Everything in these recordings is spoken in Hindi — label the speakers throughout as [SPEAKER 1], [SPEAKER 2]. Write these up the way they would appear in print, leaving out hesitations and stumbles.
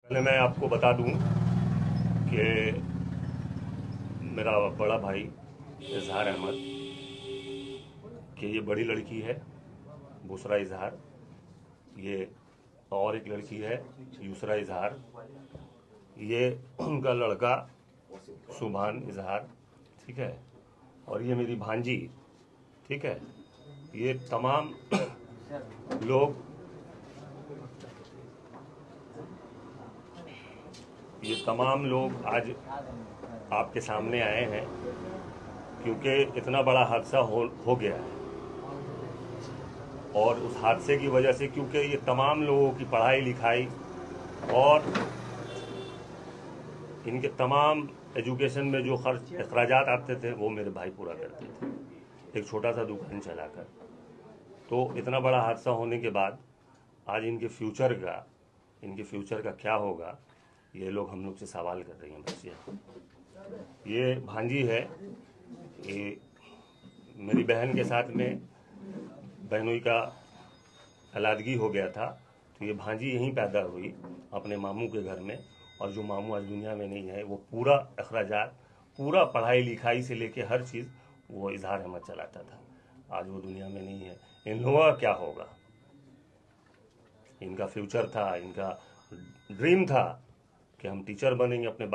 [SPEAKER 1] पहले मैं आपको बता दूं कि मेरा बड़ा भाई इजहार अहमद, कि ये बड़ी लड़की है बुसरा इजहार, ये और एक लड़की है यूसरा इजहार, ये उनका लड़का सुभान इजहार, ठीक है। और ये मेरी भांजी, ठीक है। ये तमाम लोग आज आपके सामने आए हैं क्योंकि इतना बड़ा हादसा हो गया है। और उस हादसे की वजह से, क्योंकि ये तमाम लोगों की पढ़ाई लिखाई और इनके तमाम एजुकेशन में जो खर्च अखराजात आते थे वो मेरे भाई पूरा करते थे, एक छोटा सा दुकान चलाकर। तो इतना बड़ा हादसा होने के बाद आज इनके फ्यूचर का क्या होगा, ये लोग हम लोग से सवाल कर रही हैं बच्चियाँ। ये भांजी है, ये मेरी बहन के साथ में बहनोई का अलादगी हो गया था, तो ये भांजी यहीं पैदा हुई अपने मामू के घर में। और जो मामू आज दुनिया में नहीं है, वो पूरा अखराजात, पूरा पढ़ाई लिखाई से लेके हर चीज़ वो इजहार अहमद चलाता था। आज वो दुनिया में नहीं है। इन लोगों का क्या होगा? इनका फ्यूचर था, इनका ड्रीम था कि हम टीचर बनेंगे। अपने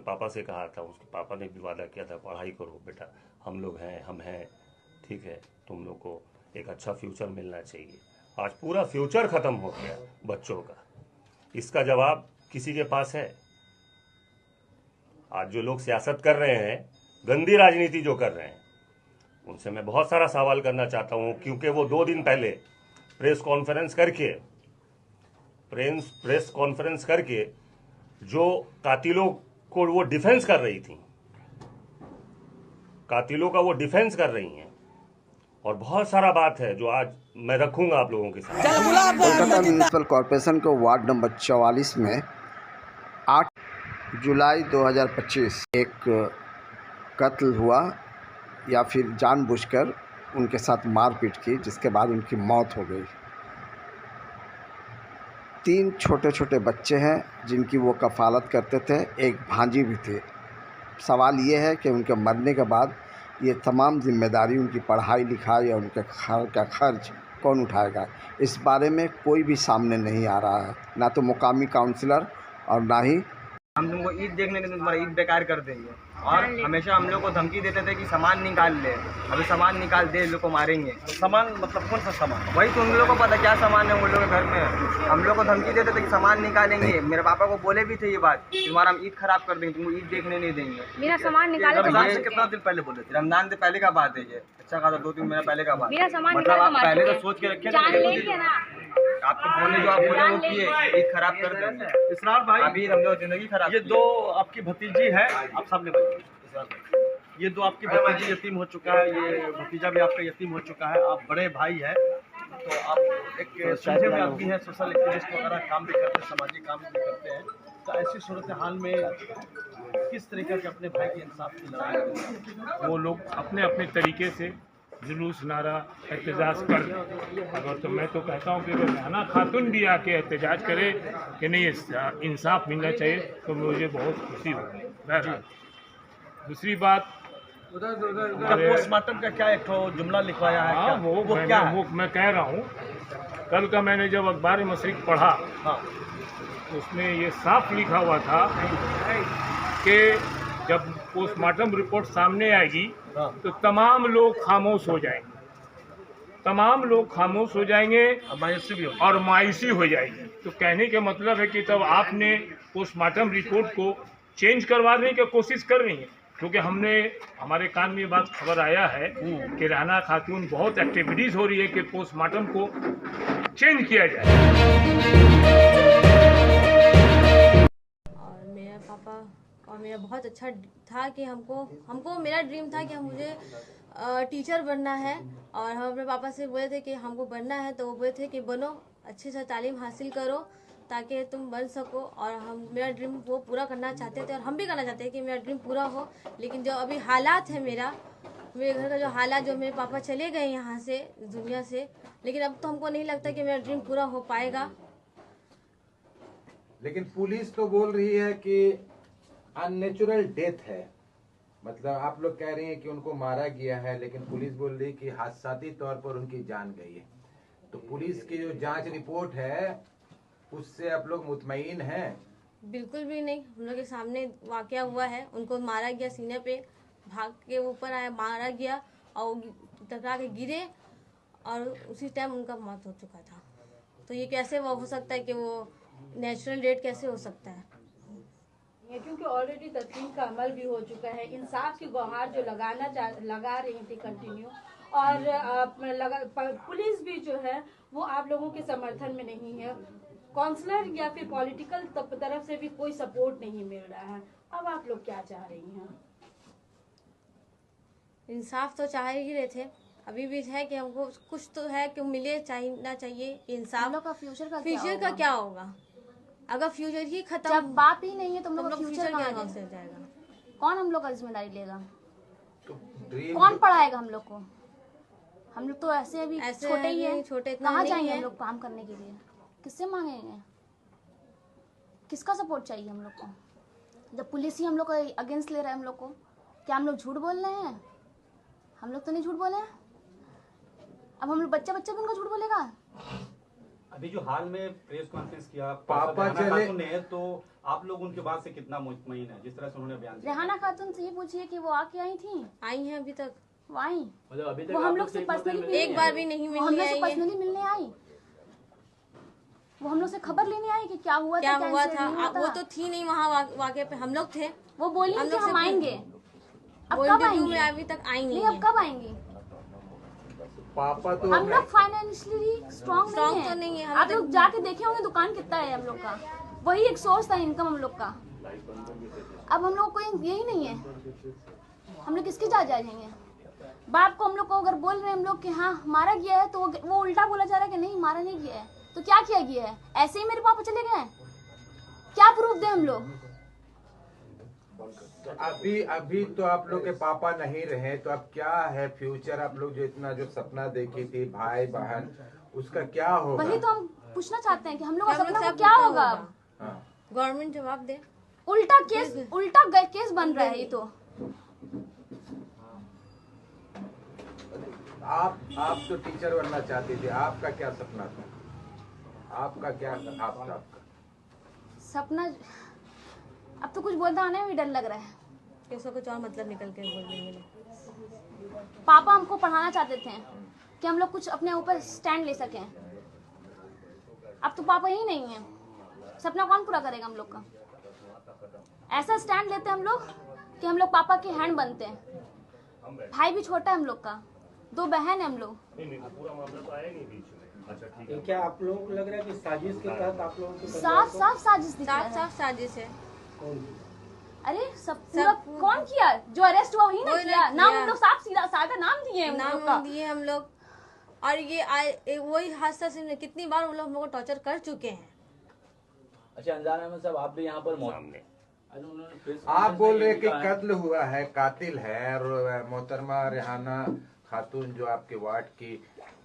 [SPEAKER 1] पापा से कहा था, उसके पापा ने भी वादा किया था, पढ़ाई करो बेटा, हम लोग हैं, हम हैं, ठीक है, तुम लोग को एक अच्छा फ्यूचर मिलना चाहिए। आज पूरा फ्यूचर खत्म हो गया बच्चों का। इसका जवाब किसी के पास है? आज जो लोग सियासत कर रहे हैं, गंदी राजनीति जो कर रहे हैं, उनसे मैं बहुत सारा सवाल करना चाहता हूं, क्योंकि वो 2 दिन पहले प्रेस कॉन्फ्रेंस करके जो कातिलों को वो डिफेंस कर रही थी, कातिलों का वो डिफेंस कर रही हैं। और बहुत सारा बात है जो आज मैं रखूंगा आप लोगों के साथ।
[SPEAKER 2] कोलकाता म्यूनिसिपल कॉरपोरेशन को वार्ड नंबर 44 में 8 जुलाई 2025 एक कत्ल हुआ, या फिर जानबूझकर उनके साथ मारपीट की, जिसके बाद उनकी मौत हो गई। 3 छोटे छोटे बच्चे हैं जिनकी वो कफ़ालत करते थे, एक भांजी भी थे। सवाल ये है कि उनके मरने के बाद ये तमाम जिम्मेदारी, उनकी पढ़ाई लिखाई और उनके घर का खर्च कौन उठाएगा? इस बारे में कोई भी सामने नहीं आ रहा है, ना तो मुकामी काउंसलर और ना ही
[SPEAKER 3] हम तुमको ईद देखने के तुम्हारा ईद बेकार कर देंगे। और हमेशा हम लोग को धमकी देते थे कि सामान निकाल ले, अभी सामान निकाल दे, लोग को मारेंगे। तो सामान मतलब कौन सा सामान? वही तो उन लोगों को पता क्या सामान है उन लोगों के घर में। हम लोग को धमकी देते थे कि सामान निकालेंगे। मेरे पापा को बोले भी थे ये बात, तुम्हारा हम ईद खराब कर देंगे, तुमको ईद देखने नहीं देंगे।
[SPEAKER 4] मेरा सामान निकालो।
[SPEAKER 3] रमजान से कितना दिन पहले बोले थे? रमजान से पहले का बात है ये, अच्छा खासा 2-3 महीना पहले का बात।
[SPEAKER 4] मेरा सामान
[SPEAKER 3] मतलब आप
[SPEAKER 4] निकाल
[SPEAKER 3] पहले तो सोच के रखे ना, आपके बोलने जो आप बोले वो किए, ईद खराब कर देंगे।
[SPEAKER 5] इसरार भाई,
[SPEAKER 3] अभी हम लोग जिंदगी खराब।
[SPEAKER 5] ये 2 आपकी भतीजी है, आप सामने बोलिए। ये 2 आपकी भतीजी यतीम हो चुका है, ये भतीजा भी आपका यतीम हो चुका है, आप बड़े भाई हैं, तो आप एक सुलझे हुए आदमी हैं, सोशल एक्टिविस्ट वगैरह काम भी करते हैं, सामाजिक काम भी करते हैं। तो ऐसी सूरत हाल में किस तरीके से अपने भाई के इंसाफ की लड़ाई करें?
[SPEAKER 6] वो लोग अपने अपने तरीके से जुलूस, नारा, एहतजाज कर दें। अगर तो मैं तो कहता हूँ कि अगर राना खातून भी आके एहतजाज करे कि नहीं इंसाफ मिलना चाहिए, तो मुझे बहुत खुशी होगी। बहरहाल दूसरी बात,
[SPEAKER 5] पोस्टमार्टम का क्या एक जुमला लिखवाया है?
[SPEAKER 6] हाँ, वो मैं कह रहा हूँ, कल का मैंने जब अखबार मशरिक पढ़ा,
[SPEAKER 5] हाँ,
[SPEAKER 6] उसमें ये साफ लिखा हुआ था कि जब पोस्टमार्टम रिपोर्ट सामने आएगी तो तमाम लोग खामोश हो जाएंगे, तमाम लोग खामोश हो जाएंगे और मायूसी हो जाएगी। तो कहने का मतलब है कि तब आपने पोस्टमार्टम रिपोर्ट को चेंज करवाने की कोशिश कर रही हैं, क्योंकि हमारे कान में ये बात खबर आया है कि राना खातून बहुत एक्टिविटीज़ हो रही है कि पोस्टमार्टम को चेंज किया जाए।
[SPEAKER 4] और मेरा पापा और मेरा बहुत अच्छा था कि हमको मेरा ड्रीम था कि मुझे टीचर बनना है। और हम अपने पापा से बोले थे कि हमको बनना है, तो वो बोले थे कि बनो, अच्छे से तालीम हासिल करो ताकि तुम बन सको। और मेरा ड्रीम वो पूरा करना चाहते थे, और हम भी करना चाहते हैं कि मेरा ड्रीम पूरा हो। लेकिन जो अभी हालात है मेरे घर का जो हालात, जो मेरे पापा चले गए यहाँ से, दुनिया से, लेकिन अब तो हमको नहीं लगता कि मेरा ड्रीम पूरा हो पाएगा।
[SPEAKER 7] लेकिन पुलिस तो बोल रही है कि अननेचुरल डेथ है, मतलब आप लोग कह रहे हैं कि उनको मारा गया है, लेकिन पुलिस बोल रही है कि हादसाती तौर पर उनकी जान गई है। तो पुलिस की जो जांच रिपोर्ट है उससे आप लोग मुतमईन हैं?
[SPEAKER 4] बिल्कुल भी नहीं। हम लोग के सामने वाकया हुआ है, उनको मारा गया, सीने पे भाग के ऊपर आया, मारा गया और टकरा के गिरे और उसी टाइम उनका मौत हो चुका था। तो ये कैसे वो हो सकता है कि वो नेचुरल डेथ कैसे हो सकता है?
[SPEAKER 8] क्योंकि ऑलरेडी तस्लीम का अमल भी हो चुका है। इंसाफ की गुहार जो लगा रही थी कंटिन्यू, और पुलिस भी जो है वो आप लोगों के समर्थन में नहीं है। काउंसलर या फिर पॉलिटिकल तरफ से भी कोई सपोर्ट नहीं मिल रहा है। अब आप लोग क्या चाह रही हैं?
[SPEAKER 4] इंसाफ तो चाह ही रहे थे, अभी भी है कि हमको कुछ तो है कि मिले, चाहिए चाहिए इंसाफ।
[SPEAKER 9] हम लोग का फ्यूचर
[SPEAKER 4] का क्या होगा? अगर फ्यूचर ही खत्म,
[SPEAKER 9] जब बाप ही नहीं है तो हम लोग
[SPEAKER 4] फ्यूचर क्या से जाएगा?
[SPEAKER 9] कौन हम लोग का जिम्मेदारी लेगा?
[SPEAKER 7] तो
[SPEAKER 9] कौन पढ़ाएगा हम लोग को? हम लोग तो ऐसे अभी
[SPEAKER 4] ऐसे
[SPEAKER 9] छोटे ही हैं,
[SPEAKER 4] छोटे इतना
[SPEAKER 9] कहाँ
[SPEAKER 4] नहीं
[SPEAKER 9] जाएंगे
[SPEAKER 4] है।
[SPEAKER 9] हम लोग काम करने के लिए? किससे मांगेंगे? किसका सपोर्ट चाहिए हम लोग को? जब पुलिस ही हम लोग को अगेंस्ट ले रहा है हम लोग को, क्या हम लोग झूठ बोल रहे हैं? हम लोग तो नहीं झूठ बोले हैं। अब हम लोग बच्चा भी उनका झूठ बोलेगा।
[SPEAKER 10] अभी जो हाल में प्रेस कॉन्फ्रेंस किया
[SPEAKER 7] पापा
[SPEAKER 10] खातून ने, तो आप लोग उनके बात से कितना मुतमईन है जिस तरह से उन्होंने बयान दिया?
[SPEAKER 9] रेहाना खातून से ये पूछिए कि वो आके आई थी,
[SPEAKER 4] आई हैं अभी तक?
[SPEAKER 9] वो आई,
[SPEAKER 10] मतलब अभी तक
[SPEAKER 9] वो हम लोग से पर्सनली
[SPEAKER 4] एक बार भी नहीं मिलने आई है।
[SPEAKER 9] पर्सनली मिलने आई, वो हम लोग से खबर लेने आई कि क्या हुआ
[SPEAKER 4] क्या
[SPEAKER 9] था,
[SPEAKER 4] हुआ
[SPEAKER 9] कैसे
[SPEAKER 4] था।
[SPEAKER 9] नहीं हुआ
[SPEAKER 4] वो
[SPEAKER 9] था।
[SPEAKER 4] तो थी नहीं वहाँ वाकई पे, हम लोग थे।
[SPEAKER 9] वो बोली
[SPEAKER 4] हम
[SPEAKER 9] कि
[SPEAKER 4] लोग
[SPEAKER 9] हम
[SPEAKER 4] से
[SPEAKER 9] आएंगे। अब
[SPEAKER 4] वो
[SPEAKER 9] कब
[SPEAKER 4] इंटरव्यू
[SPEAKER 9] आएंगे?
[SPEAKER 4] में अभी तक आई
[SPEAKER 9] नहीं,
[SPEAKER 4] नहीं
[SPEAKER 9] अब
[SPEAKER 4] है।
[SPEAKER 9] कब आएंगी?
[SPEAKER 7] पापा तो
[SPEAKER 9] हम लोग फाइनेंशियली स्ट्रांग
[SPEAKER 4] Strong
[SPEAKER 9] नहीं
[SPEAKER 4] तो
[SPEAKER 9] है।
[SPEAKER 4] नहीं है। हम
[SPEAKER 9] आप
[SPEAKER 4] तो-
[SPEAKER 9] लोग जाके देखे होंगे दुकान कितना है हम लोग का, वही एक सोर्स था इनकम हम लोग का। अब हम लोग को यही नहीं है, हम लोग किसके जा जाएंगे? बाप को हम लोग को अगर बोल रहे हैं हम लोग कि हाँ मारा गया है, तो वो उल्टा बोला जा रहा है कि नहीं मारा नहीं गया है। तो क्या किया गया है? ऐसे ही मेरे पापा चले गए? क्या प्रूफ दे हम लोग?
[SPEAKER 7] तो अभी तो आप लोग के पापा नहीं रहे, तो अब क्या है फ्यूचर? आप लोग जो इतना जो सपना देखी थी भाई बहन, उसका क्या होगा?
[SPEAKER 9] वही तो हम पूछना चाहते हैं कि हम लोग का
[SPEAKER 4] हम लोग
[SPEAKER 9] सपना
[SPEAKER 4] से
[SPEAKER 9] को क्या होगा?
[SPEAKER 7] हाँ।
[SPEAKER 4] गवर्नमेंट जवाब दे।
[SPEAKER 9] उल्टा केस बन रहा है ये तो।
[SPEAKER 7] आप तो टीचर बनना चाहती थी, आपका क्या सपना था? आपका क्या आपका
[SPEAKER 9] सपना अब तो कुछ बोलता आने में भी डर लग रहा है
[SPEAKER 4] कि उसका कुछ और मतलब निकल के बोल देंगे।
[SPEAKER 9] पापा हमको पढ़ाना चाहते थे कि हम लोग कुछ अपने ऊपर स्टैंड ले सकें। अब तो पापा ही नहीं है, सपना कौन पूरा करेगा हम लोग का? ऐसा स्टैंड लेते हैं हम लोग कि हम लोग पापा के हैंड बनते हैं। भाई भी छोटा है हम लोग का, 2 बहन है हम लोग।
[SPEAKER 1] पूरा मामला तो आया नहीं बीच में। अच्छा ठीक है।
[SPEAKER 5] क्या आप लोगों को लग रहा है कि साजिश के तहत आप लोगों को
[SPEAKER 9] साफ साजिश दिख रहा है।
[SPEAKER 4] साफ साजिश है।
[SPEAKER 9] अरे सब पूरा कौन किया? जो अरेस्ट हुआ वही ना
[SPEAKER 4] वही
[SPEAKER 9] किया।
[SPEAKER 4] ना
[SPEAKER 9] नाम
[SPEAKER 4] किया।
[SPEAKER 9] हम लोग साफ सीधा सादा नाम दिए हैं हम लोग का।
[SPEAKER 4] नाम दिए हम लोग, और ये वही हादसा से कितनी बार वो लोग हम लोग को टॉर्चर कर चुके हैं।
[SPEAKER 10] अच्छा अनजान अहमद साहब, आप भी यहाँ पर
[SPEAKER 1] सामने
[SPEAKER 7] आप बोल रहे कि कत्ल हुआ है, कातिल है, और मोहतरमा रेहाना खातून जो आपके वार्ड की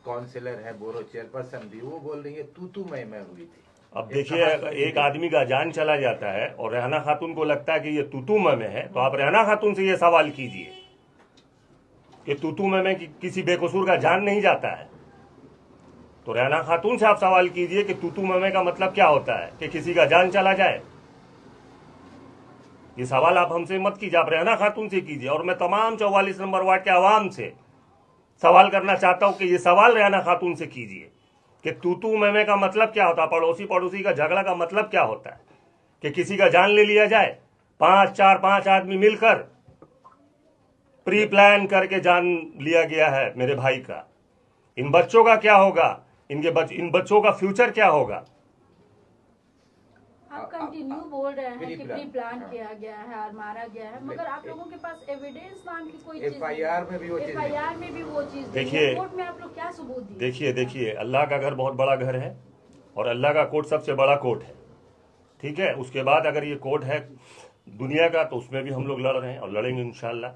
[SPEAKER 7] काउंसिलर है, बोरो चेयरपर्सन भी, वो बोल रही है तू मैं हुई थी।
[SPEAKER 1] अब देखिए, एक आदमी का जान चला जाता है और रेहाना खातून को लगता है कि ये तूतू में है, तो आप रेहाना खातून से ये सवाल कीजिए कि तूतू में किसी बेकसूर का जान नहीं जाता है। तो रेहाना खातून से आप सवाल कीजिए कि तूतू में का मतलब क्या होता है, कि किसी का जान चला जाए। ये सवाल आप हमसे मत कीजिए, आप रेहाना खातून से कीजिए। और मैं तमाम 44 नंबर वार्ड के आवाम से सवाल करना चाहता हूं कि ये सवाल रेहाना खातून से कीजिए कि तूतू में का मतलब क्या होता है, पड़ोसी का झगड़ा का मतलब क्या होता है, कि किसी का जान ले लिया जाए। 5 आदमी मिलकर प्री प्लान करके जान लिया गया है मेरे भाई का। इन बच्चों का क्या होगा? इन बच्चों का फ्यूचर क्या होगा?
[SPEAKER 8] आप कंटिन्यू बोल रहे हैं कि प्री प्लान
[SPEAKER 7] हाँ।
[SPEAKER 8] किया गया है और मारा गया है, मगर आप लोगों के पास एविडेंस नाम की कोई चीज
[SPEAKER 7] FIR में भी वो चीज नहीं।
[SPEAKER 8] FIR में भी वो चीज
[SPEAKER 1] देखिए,
[SPEAKER 8] कोर्ट में आप लोग क्या सबूत दिए?
[SPEAKER 1] देखिए अल्लाह का घर बहुत बड़ा घर है और अल्लाह का कोर्ट सबसे बड़ा कोर्ट है, ठीक है। उसके बाद अगर ये कोर्ट है दुनिया का, तो उसमें भी हम लोग लड़ रहे हैं और लड़ेंगे इंशाल्लाह।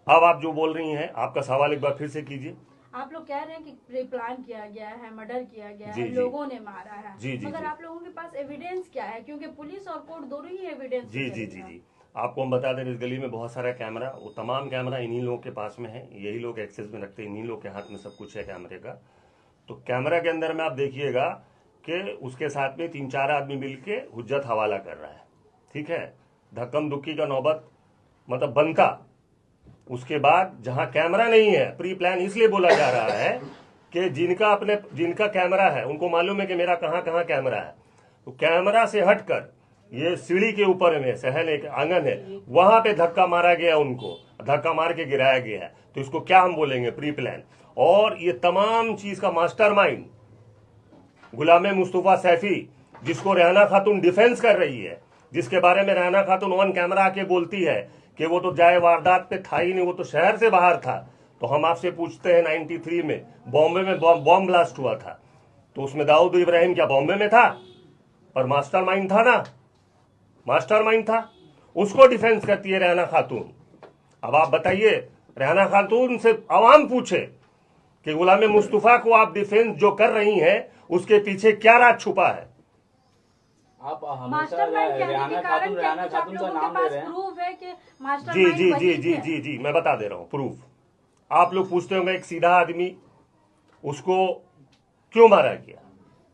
[SPEAKER 1] अब आप जो बोल रही हैं, आपका सवाल एक बार फिर से कीजिए।
[SPEAKER 8] आप लोग कह रहे हैं कि प्री प्लान किया गया है, मर्डर किया गया
[SPEAKER 1] जी,
[SPEAKER 8] है,
[SPEAKER 1] जी।
[SPEAKER 8] लोगों ने मारा है,
[SPEAKER 1] जी, जी,
[SPEAKER 8] मगर
[SPEAKER 1] जी।
[SPEAKER 8] आप लोगों के पास एविडेंस क्या है? क्योंकि पुलिस और कोर्ट दोनों ही एविडेंस
[SPEAKER 1] जी जी जी जी आपको हम बता दें, इस गली में बहुत सारा कैमरा, वो तमाम कैमरा इन्हीं लोगों के पास में है, यही लोग एक्सेस में रखते हैं, इन्हीं लोग के हाथ में सब कुछ है कैमरे का। तो कैमरा के अंदर में आप देखिएगा कि उसके साथ में 3-4 आदमी मिलके हुज्जत हवाला कर रहा है, ठीक है। धक्कम दुक्की का नौबत मतलब बनता। उसके बाद जहां कैमरा नहीं है, प्री प्लान इसलिए बोला जा रहा है कि जिनका कैमरा है उनको मालूम है कि मेरा कहाँ कहाँ कैमरा है, तो कैमरा से हटकर ये सीढ़ी के ऊपर में सहल एक आंगन है, वहां पे धक्का मारा गया, उनको धक्का मार के गिराया गया है। तो इसको क्या हम बोलेंगे? Pre plan. और ये तमाम चीज का मास्टरमाइंड गुलाम मुस्तफा सैफी, जिसको रेहाना खातून डिफेंस कर रही है, जिसके बारे में रेहाना खातून ऑन कैमरा आके बोलती है कि वो तो जाए वारदात पे था ही नहीं, वो तो शहर से बाहर था। तो हम आपसे पूछते हैं 93 में बॉम्बे में बॉम्ब ब्लास्ट हुआ था, तो उसमें दाऊद इब्राहिम क्या बॉम्बे में था? पर मास्टरमाइंड था ना, मास्टरमाइंड था। उसको डिफेंस करती है रेहाना खातून। अब आप बताइए, रेहाना खातून से आवाम पूछे कि गुलाम मुस्तफा को आप डिफेंस जो कर रही हैं उसके पीछे क्या राज छुपा है?
[SPEAKER 10] आप हमेशा
[SPEAKER 8] मास्टरमाइंड कहने
[SPEAKER 10] रेहाना
[SPEAKER 8] के कारण
[SPEAKER 10] खातून
[SPEAKER 8] क्या
[SPEAKER 10] रेहाना
[SPEAKER 8] कुछ आप
[SPEAKER 10] खातून का
[SPEAKER 8] लोगों के
[SPEAKER 10] नाम ले
[SPEAKER 8] पास
[SPEAKER 10] रहे हैं।
[SPEAKER 8] प्रूफ है कि
[SPEAKER 1] जी
[SPEAKER 8] मास्टरमाइंड
[SPEAKER 1] जी
[SPEAKER 8] वही
[SPEAKER 1] जी जी
[SPEAKER 8] है?
[SPEAKER 1] जी जी मैं बता दे रहा हूं प्रूफ। आप लोग पूछते होंगे एक सीधा आदमी उसको क्यों मारा गया,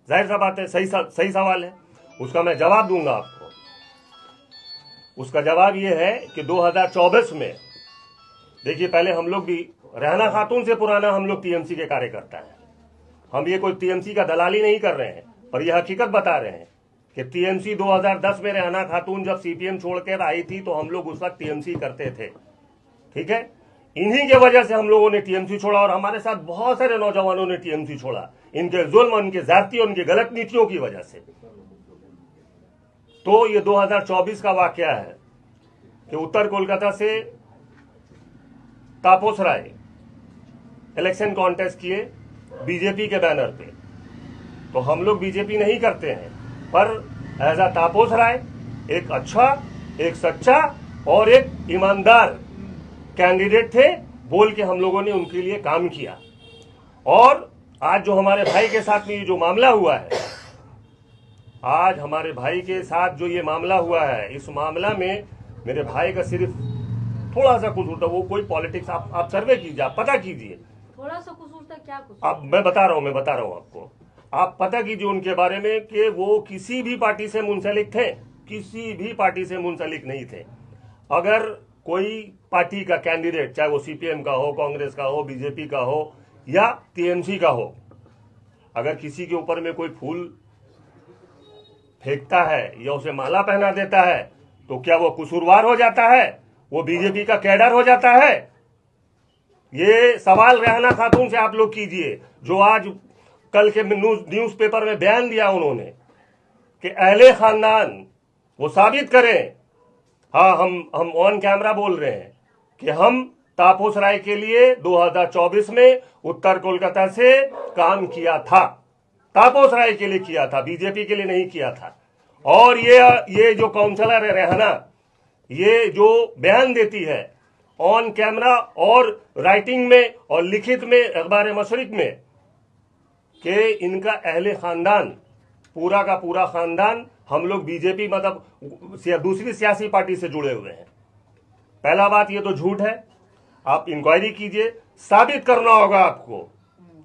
[SPEAKER 1] जाहिर सा बात है, सही सवाल है, उसका मैं जवाब दूंगा आपको। उसका जवाब यह है कि 2024 में देखिए, पहले हम लोग भी रेहाना खातून से पुराना हम लोग टीएमसी के कार्यकर्ता हैं। हम ये कोई टीएमसी का दलाली नहीं कर रहे हैं, पर यह हकीकत बता रहे हैं कि टीएमसी 2010 में रेहाना खातून जब सीपीएम छोड़कर आई थी तो हम लोग उस वक्त टीएमसी करते थे, ठीक है। इन्हीं के वजह से हम लोगों ने टीएमसी छोड़ा और हमारे साथ बहुत सारे नौजवानों ने टीएमसी छोड़ा, इनके जुल्म, उनके ज्यादती, उनकी गलत नीतियों की वजह से। तो ये 2024 का वाकया है कि उत्तर कोलकाता से तापस राय इलेक्शन कॉन्टेस्ट किए बीजेपी के बैनर पे। तो हम लोग बीजेपी नहीं करते हैं, पर एज अ तापस राय एक अच्छा, एक सच्चा और एक ईमानदार कैंडिडेट थे बोल के हम लोगों ने उनके लिए काम किया। और आज जो हमारे भाई के साथ में ये जो मामला हुआ है, आज हमारे भाई के साथ जो ये मामला हुआ है, इस मामला में मेरे भाई का सिर्फ थोड़ा सा कसूर था। वो कोई पॉलिटिक्स, आप सर्वे कीजिए, आप पता कीजिए,
[SPEAKER 8] थोड़ा सा कसूर था, क्या कसूर?
[SPEAKER 1] अब मैं बता रहा हूं आपको, आप पता कीजिए उनके बारे में कि वो किसी भी पार्टी से मुंसलिक थे, किसी भी पार्टी से मुंसलिक नहीं थे। अगर कोई पार्टी का कैंडिडेट, चाहे वो सीपीएम का हो, कांग्रेस का हो, बीजेपी का हो या टीएमसी का हो, अगर किसी के ऊपर में कोई फूल फेंकता है या उसे माला पहना देता है तो क्या वो कसूरवार हो जाता है? वो बीजेपी का कैडर हो जाता है? ये सवाल रेहाना खातून से आप लोग कीजिए, जो आज कल के न्यूज़पेपर में बयान दिया उन्होंने कि अहले खानदान वो साबित करें। हाँ, हम ऑन कैमरा बोल रहे हैं कि हम तापस राय के लिए 2024 में उत्तर कोलकाता से काम किया था, तापस राय के लिए किया था, बीजेपी के लिए नहीं किया था। और ये जो काउंसलर है रेहाना, ये जो बयान देती है ऑन कैमरा और राइटिंग में और लिखित में अखबार मशरिक में कि इनका अहले खानदान, पूरा का पूरा खानदान हम लोग बीजेपी मतलब दूसरी सियासी पार्टी से जुड़े हुए हैं। पहला बात ये तो झूठ है, आप इंक्वायरी कीजिए, साबित करना होगा आपको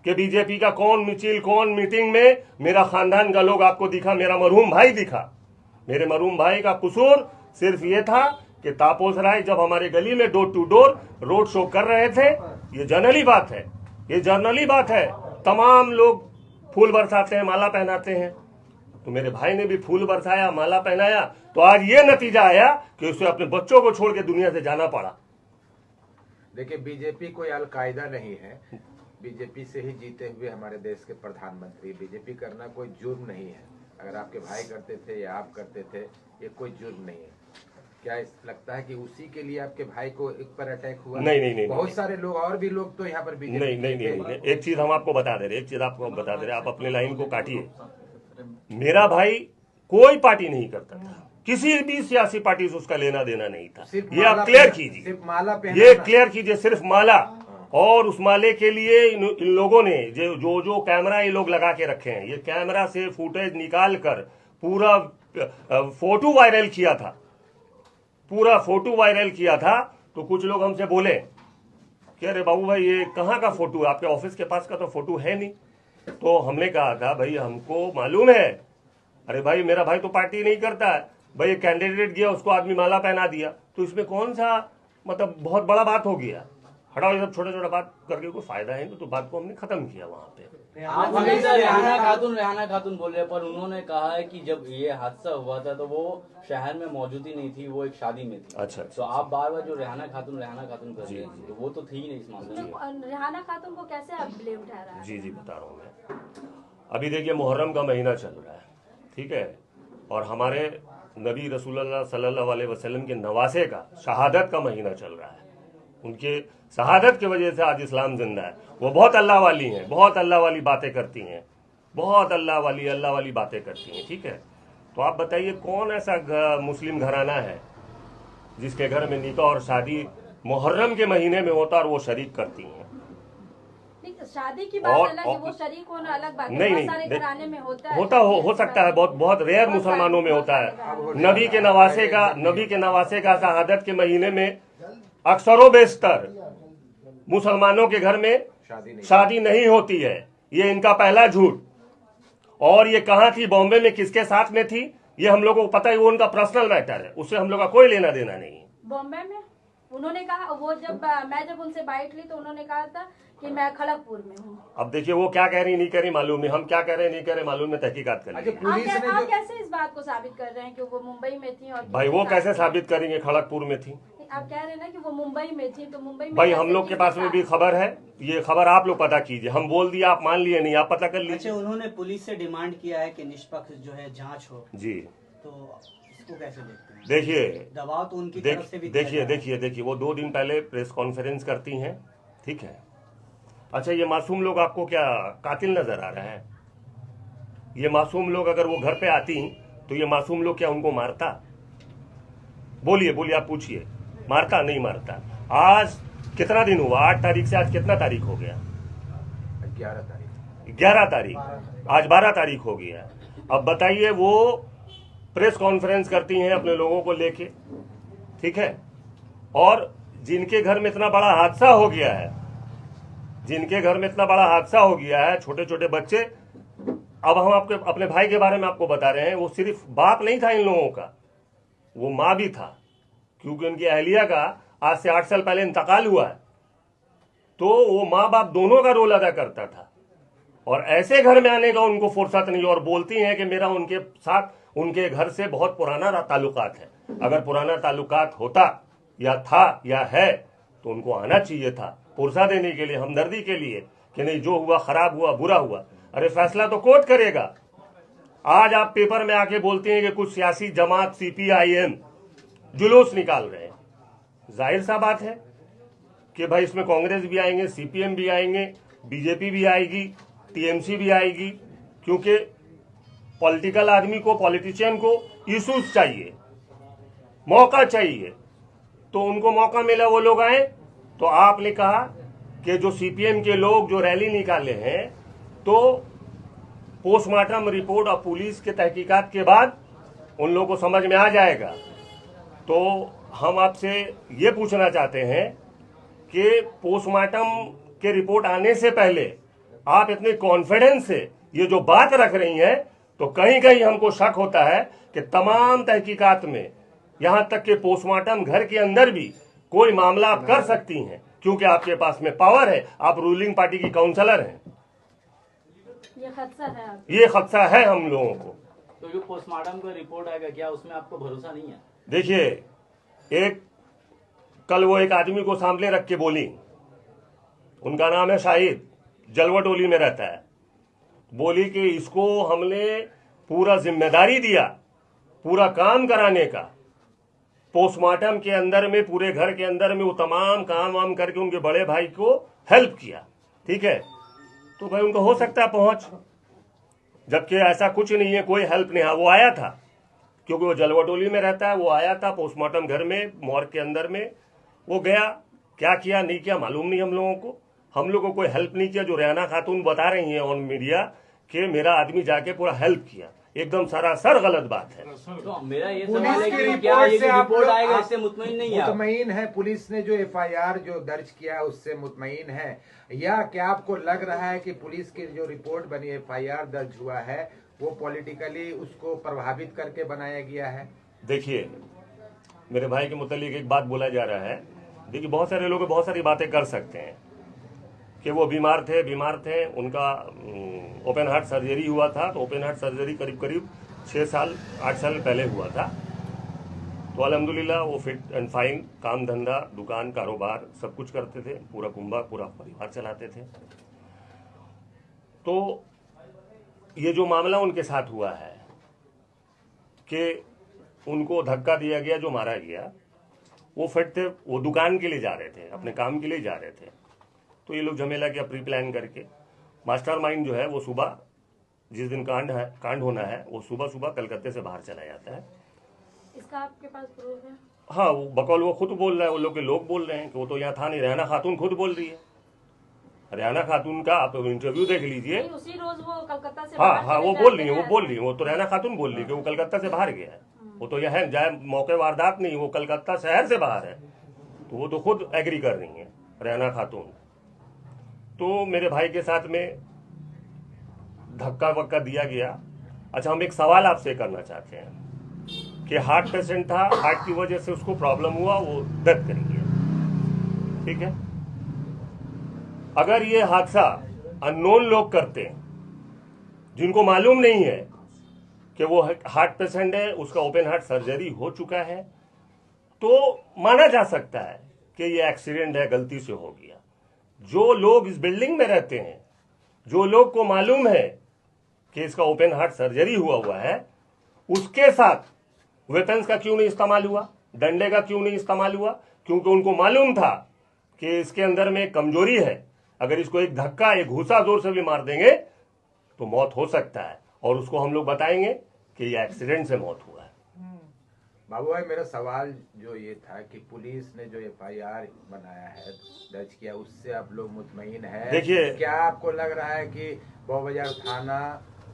[SPEAKER 1] कि बीजेपी का कौन मिचिल, कौन मीटिंग में मेरा खानदान का लोग आपको दिखा, मेरा मरहूम भाई दिखा। मेरे मरहूम भाई का कसूर सिर्फ ये था कि तापस राय जब हमारे गली में door to door road show कर रहे थे, ये जनरली बात है, ये जर्नली बात है, तमाम लोग फूल बरसाते हैं, माला पहनाते हैं, तो मेरे भाई ने भी फूल बरसाया, माला पहनाया, तो आज ये नतीजा आया कि उसे अपने बच्चों को छोड़ के दुनिया से जाना पड़ा।
[SPEAKER 7] देखिए, बीजेपी कोई अलकायदा नहीं है, बीजेपी से ही जीते हुए हमारे देश के प्रधानमंत्री। बीजेपी करना कोई जुर्म नहीं है, अगर आपके भाई करते थे या आप करते थे, ये कोई जुर्म नहीं है। क्या लगता है कि उसी के लिए आपके भाई को एक पर अटैक हुआ?
[SPEAKER 1] नहीं,
[SPEAKER 7] बहुत सारे लोग और भी लोग तो यहाँ पर बीजेपी
[SPEAKER 1] नहीं। एक चीज हम आपको बता दे रहे, आप अपने लाइन को काटिए। मेरा भाई कोई पार्टी नहीं करता था, किसी भी सियासी पार्टी से उसका लेना देना नहीं था। ये आप क्लियर कीजिए, ये क्लियर कीजिए, सिर्फ माला और उस माले के लिए इन लोगों ने जो कैमरा ये लोग लगा के रखे हैं, ये कैमरा से फुटेज निकाल कर पूरा फोटो वायरल किया था, पूरा फोटो वायरल किया था। तो कुछ लोग हमसे बोले कि अरे बाबू भाई ये कहाँ का फोटो है, आपके ऑफिस के पास का तो फोटो है नहीं। तो हमने कहा था भाई हमको मालूम है, अरे भाई मेरा भाई तो पार्टी नहीं करता है, भाई एक कैंडिडेट गया उसको आदमी माला पहना दिया, तो इसमें कौन सा मतलब बहुत बड़ा बात हो गया। हटाओ ये सब छोटा छोटा बात करके कोई फायदा है तो बात को हमने खत्म किया वहाँ पे।
[SPEAKER 11] आप हमेशा रेहाना खातून बोल रहे हैं, पर उन्होंने कहा है कि जब ये हादसा हुआ था तो वो शहर में मौजूद ही नहीं थी, वो एक शादी में थी।
[SPEAKER 1] अच्छा।
[SPEAKER 11] तो आप बार बार जो रेहाना खातून कर रहे हैं तो वो तो थी ही नहीं इस मामले में।
[SPEAKER 8] रेहाना खातून को कैसे आप ब्लेम ठहरा रहे हैं?
[SPEAKER 1] जी बता रहा हूँ मैं। अभी देखिए मुहर्रम का महीना चल रहा है, ठीक है, और हमारे नबी रसूलुल्लाह सल्लल्लाहु अलैहि वसल्लम के नवासे का शहादत का महीना चल रहा है। उनके शहादत की वजह से आज इस्लाम जिंदा है। वो बहुत अल्लाह वाली हैं, बहुत अल्लाह वाली बातें करती हैं, बहुत अल्लाह वाली बातें करती हैं, ठीक है। तो आप बताइए कौन ऐसा मुस्लिम घराना है जिसके घर में निकाह और शादी मुहर्रम के महीने में होता और वो शरीक करती हैं।
[SPEAKER 8] शादी की बात अलग है, वो शरीक होना अलग बात है।
[SPEAKER 1] नहीं
[SPEAKER 8] सारे घराने में होता
[SPEAKER 1] हो सकता है, बहुत रेयर मुसलमानों में होता है। नबी के नवासे का शहादत के महीने में अक्सरों बेशतर मुसलमानों के घर में शादी नहीं होती है। ये इनका पहला झूठ। और ये कहाँ थी, बॉम्बे में किसके साथ में थी, ये हम लोगों को पता है, वो उनका पर्सनल मैटर है, उससे हम लोग का कोई लेना देना नहीं।
[SPEAKER 8] बॉम्बे में उन्होंने कहा, वो जब उनसे बाइट ली तो उन्होंने कहा था कि मैं खड़गपुर में हूँ।
[SPEAKER 1] अब देखिए वो क्या कह रही नहीं कह रही मालूम नहीं, हम क्या कह रहे नहीं कह रहे मालूम नहीं, तहकीकात कर लीजिए।
[SPEAKER 8] आप कैसे इस बात को साबित कर रहे हैं कि वो मुंबई में थी? और
[SPEAKER 1] भाई वो कैसे साबित करेंगे खड़गपुर में थी?
[SPEAKER 8] आप कह रहे हैं ना कि वो मुंबई में थी, तो मुंबई में
[SPEAKER 1] भाई हम लोग के पास में भी खबर है, ये खबर आप लोग पता कीजिए। हम बोल दिया आप मान लिए नहीं, आप पता कर लीजिए।
[SPEAKER 12] अच्छा, उन्होंने पुलिस से डिमांड किया है कि निष्पक्ष जो है जांच हो
[SPEAKER 1] जी,
[SPEAKER 12] तो इसको कैसे देखते हैं?
[SPEAKER 1] देखिए
[SPEAKER 12] दबाव तो उनकी तरफ से भी
[SPEAKER 1] देखिए वो 2 दिन पहले प्रेस कॉन्फ्रेंस करती हैं, ठीक है। अच्छा ये मासूम लोग आपको क्या कातिल नजर आ रहा है? ये मासूम लोग अगर वो घर पे आती तो ये मासूम लोग क्या उनको मारता? बोलिए आप पूछिए, मारता नहीं मारता? आज कितना दिन हुआ, 8 तारीख से आज कितना तारीख हो गया? 11 तारीख, आज 12 तारीख हो गया। अब बताइए वो प्रेस कॉन्फ्रेंस करती हैं अपने लोगों को लेके, ठीक है, और जिनके घर में इतना बड़ा हादसा हो गया है, छोटे छोटे बच्चे। अब हम आपके अपने भाई के बारे में आपको बता रहे हैं, वो सिर्फ बाप नहीं था इन लोगों का, वो माँ भी था, क्योंकि उनकी अहलिया का आज से 8 साल पहले इंतकाल हुआ है। तो वो माँ बाप दोनों का रोल अदा करता था, और ऐसे घर में आने का उनको फुर्सत नहीं। और बोलती हैं कि मेरा उनके साथ उनके घर से बहुत पुराना ताल्लुकात है। अगर पुराना ताल्लुकात होता या था या है तो उनको आना चाहिए था पुरसा देने के लिए, हमदर्दी के लिए, कि नहीं जो हुआ खराब हुआ, बुरा हुआ। अरे फैसला तो कोर्ट करेगा। आज आप पेपर में आके बोलते हैं कि कुछ सियासी जमात CPIM जुलूस निकाल रहे हैं। जाहिर सा बात है कि भाई इसमें कांग्रेस भी आएंगे, CPM भी आएंगे, BJP भी आएगी, TMC भी आएगी, क्योंकि पॉलिटिकल आदमी को, पॉलिटिशियन को इश्यूज चाहिए, मौका चाहिए। तो उनको मौका मिला, वो लोग आए। तो आपने कहा कि जो CPM के लोग जो रैली निकाले हैं, तो पोस्टमार्टम रिपोर्ट और पुलिस के तहकीकात के बाद उन लोगों को समझ में आ जाएगा। तो हम आपसे ये पूछना चाहते हैं कि पोस्टमार्टम के रिपोर्ट आने से पहले आप इतने कॉन्फिडेंस से ये जो बात रख रही हैं, तो कहीं कहीं हमको शक होता है कि तमाम तहकीकात में, यहां तक कि पोस्टमार्टम घर के अंदर भी कोई मामला आप कर सकती हैं, क्योंकि आपके पास में पावर है, आप रूलिंग पार्टी की काउंसलर हैं। ये खदशा है हम लोगों को।
[SPEAKER 11] तो जो पोस्टमार्टम का रिपोर्ट आएगा, क्या उसमें आपको भरोसा नहीं है?
[SPEAKER 1] देखिए कल वो एक आदमी को सामने रख के बोली, उनका नाम है शाहिद, जलवटोली में रहता है। बोली कि इसको हमने पूरा जिम्मेदारी दिया पूरा काम कराने का, पोस्टमार्टम के अंदर में, पूरे घर के अंदर में वो तमाम काम वाम करके उनके बड़े भाई को हेल्प किया, ठीक है। तो भाई उनको हो सकता है पहुंच, जबकि ऐसा कुछ नहीं है, कोई हेल्प नहीं है। वो आया था क्योंकि वो जलवटोली में रहता है, वो आया था पोस्टमार्टम घर में, मॉर्ग के अंदर में वो गया, क्या किया नहीं किया मालूम नहीं हम लोगों को। हम लोगों को कोई हेल्प नहीं किया। जो रेहाना खातून बता रही हैं ऑन मीडिया कि मेरा आदमी जाके पूरा हेल्प किया, एकदम सरासर गलत बात है।
[SPEAKER 11] तो मेरा ये
[SPEAKER 7] पुलिस
[SPEAKER 11] सवाल है
[SPEAKER 7] की
[SPEAKER 11] कि क्या ये
[SPEAKER 7] रिपोर्ट से आप
[SPEAKER 11] रिपोर्ट
[SPEAKER 7] लोग
[SPEAKER 11] आएगा इससे मुतमईन नहीं है?
[SPEAKER 7] मुतमईन है पुलिस ने जो एफआईआर जो दर्ज किया उससे मुतमईन है, या क्या आपको लग रहा है कि पुलिस की जो रिपोर्ट बनी एफआईआर दर्ज हुआ है वो पॉलिटिकली उसको प्रभावित करके बनाया गया है?
[SPEAKER 1] देखिए, मेरे भाई के मुतालिक एक बात बोला जा रहा है। देखिए, बहुत सारे लोग बहुत सारी बातें कर सकते हैं कि वो बीमार थे, उनका ओपन हार्ट सर्जरी हुआ था। तो ओपन हार्ट सर्जरी करीब 6 साल 8 साल पहले हुआ था। तो अल्हम्दुलिल्लाह वो फिट एंड फाइन, काम धंधा, दुकान, कारोबार सब कुछ करते थे, पूरा परिवार चलाते थे। तो ये जो मामला उनके साथ हुआ है कि उनको धक्का दिया गया, जो मारा गया, वो फिट थे, वो दुकान के लिए जा रहे थे, अपने काम के लिए जा रहे थे। तो ये लोग झमेला किया प्री प्लान करके। मास्टरमाइंड जो है वो सुबह, जिस दिन कांड होना है, वो सुबह कलकत्ते से बाहर चला जाता है।
[SPEAKER 8] इसका आपके पास प्रूफ है?
[SPEAKER 1] हाँ, वो बकौल वो खुद बोल रहा है, वो लोग के लोग बोल रहे हैं कि वो तो यहाँ था नहीं। रेहाना खातून खुद बोल रही है। रेहाना खातून का आप इंटरव्यू देख लीजिए।
[SPEAKER 8] उसी रोज वो कलकत्ता से
[SPEAKER 1] हाँ, वो बोल रही है, वो तो रेहाना खातून बोल रही है कि वो कलकत्ता से बाहर गया है। वो तो यह जाए मौके वारदात नहीं, वो कलकत्ता शहर से बाहर है। तो वो तो खुद एग्री कर रही है रेहाना खातून। तो मेरे भाई के साथ में धक्का वक्का दिया गया। अच्छा, हम एक सवाल आपसे करना चाहते हैं कि हार्ट पेशेंट था, हार्ट की वजह से उसको प्रॉब्लम हुआ, वो डेथ करी है, ठीक है। अगर ये हादसा अननोन लोग करते हैं, जिनको मालूम नहीं है कि वो हार्ट पेशेंट है, उसका ओपन हार्ट सर्जरी हो चुका है, तो माना जा सकता है कि ये एक्सीडेंट है, गलती से हो गया। जो लोग इस बिल्डिंग में रहते हैं, जो लोग को मालूम है कि इसका ओपन हार्ट सर्जरी हुआ है, उसके साथ वेपन्स का क्यों नहीं इस्तेमाल हुआ, डंडे का क्यों नहीं इस्तेमाल हुआ? क्योंकि उनको मालूम था कि इसके अंदर में कमजोरी है। अगर इसको एक धक्का, एक घूसा जोर से भी मार देंगे तो मौत हो सकता है, और उसको हम लोग बताएंगे कि ये एक्सीडेंट से मौत हुआ है।
[SPEAKER 7] बाबू भाई, मेरा सवाल जो ये था कि पुलिस ने जो एफआईआर बनाया है, दर्ज किया, उससे आप लोग मुतमईन है?
[SPEAKER 1] देखिए,
[SPEAKER 7] क्या आपको लग रहा है कि बौबाजार थाना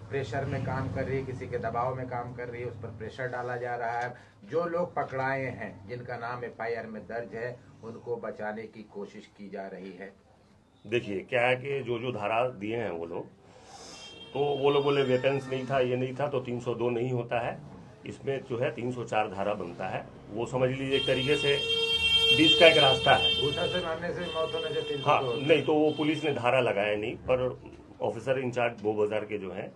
[SPEAKER 7] प्रेशर में काम कर रही है, किसी के दबाव में काम कर रही है, उस पर प्रेशर डाला जा रहा है? जो लोग पकड़ाए हैं, जिनका नाम एफआईआर में दर्ज है, उनको बचाने की कोशिश की जा रही है?
[SPEAKER 1] देखिए, क्या है कि जो धारा दिए हैं वो लोग, तो वो लोग बोले वेपन्स नहीं था, ये नहीं था, तो 302 नहीं होता है। इसमें जो है 304 धारा बनता है। वो समझ लीजिए एक तरीके से बीच का एक रास्ता है।
[SPEAKER 7] घूसा से मारने से मौत होने से 302?
[SPEAKER 1] हाँ, नहीं तो वो पुलिस ने धारा लगाया नहीं, पर ऑफिसर इंचार्ज बौबाजार के जो हैं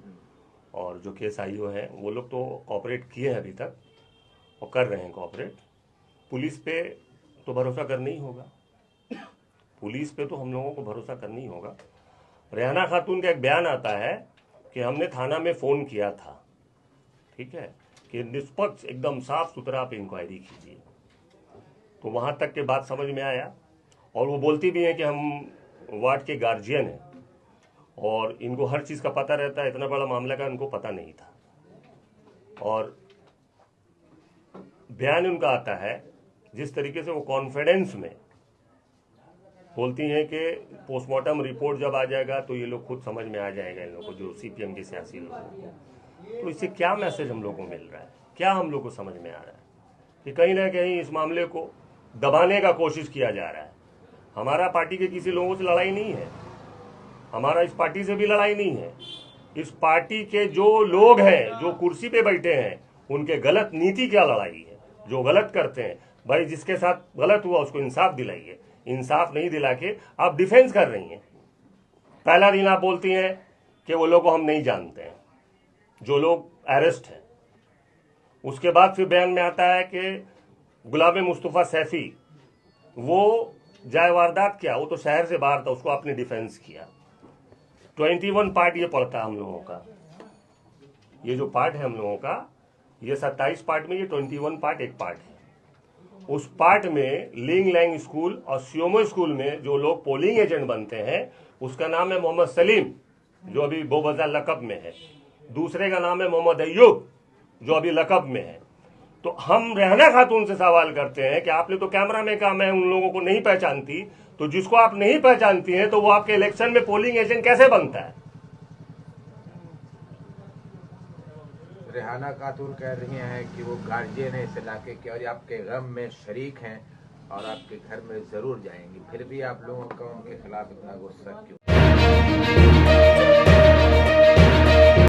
[SPEAKER 1] और जो केस आईओ हैं, वो लोग तो कॉपरेट किए हैं अभी तक और कर रहे हैं कॉपरेट। पुलिस पे तो भरोसा करना ही होगा, पुलिस पे तो हम लोगों को भरोसा करना ही होगा। रेहाना खातून का एक बयान आता है कि हमने थाना में फ़ोन किया था, ठीक है, कि निष्पक्ष एकदम साफ सुथरा आप इंक्वायरी कीजिए। तो वहाँ तक के बात समझ में आया। और वो बोलती भी हैं कि हम वार्ड के गार्जियन हैं और इनको हर चीज़ का पता रहता है, इतना बड़ा मामला का इनको पता नहीं था। और बयान उनका आता है जिस तरीके से वो कॉन्फिडेंस में बोलती हैं कि पोस्टमार्टम रिपोर्ट जब आ जाएगा तो ये लोग खुद समझ में आ जाएगा इन लोगों को, जो सीपीएम के सियासी लोगों को। तो इससे क्या मैसेज हम लोग को मिल रहा है, क्या हम लोग को समझ में आ रहा है कि कहीं ना कहीं इस मामले को दबाने का कोशिश किया जा रहा है। हमारा पार्टी के किसी लोगों से लड़ाई नहीं है, हमारा इस पार्टी से भी लड़ाई नहीं है। इस पार्टी के जो लोग हैं, जो कुर्सी पे बैठे हैं, उनके गलत नीति क्या लड़ाई है। जो गलत करते हैं, भाई जिसके साथ गलत हुआ उसको इंसाफ दिलाइए। इंसाफ नहीं दिला के आप डिफेंस कर रही हैं। पहला दिन आप बोलती हैं कि वो लोग को हम नहीं जानते हैं, जो लोग अरेस्ट हैं। उसके बाद फिर बयान में आता है कि गुलाम मुस्तफ़ा सैफी वो जाए वारदात क्या, वो तो शहर से बाहर था, उसको आपने डिफेंस किया। 21 पार्ट ये पड़ता है हम लोगों का। ये जो पार्ट है हम लोगों का, ये 27 पार्ट में ये 21 पार्ट एक पार्ट है। उस पार्ट में लिंग लैंग स्कूल और सियोमो स्कूल में जो लोग पोलिंग एजेंट बनते हैं, उसका नाम है मोहम्मद सलीम, जो अभी बौबाजार लकब में है। दूसरे का नाम है मोहम्मद अय्यूब, जो अभी लकब में है। तो हम रेहाना खातून से सवाल करते हैं कि आपने तो कैमरा में कहा मैं उन लोगों को नहीं पहचानती, तो जिसको आप नहीं पहचानती हैं तो वो आपके इलेक्शन में पोलिंग एजेंट कैसे बनता है?
[SPEAKER 7] रेहाना खातून कह रही हैं कि वो गार्जियन है इस इलाके के और आपके गम में शरीक हैं और आपके घर में जरूर जाएंगी, फिर भी आप लोगों का उनके खिलाफ इतना गुस्सा क्यों?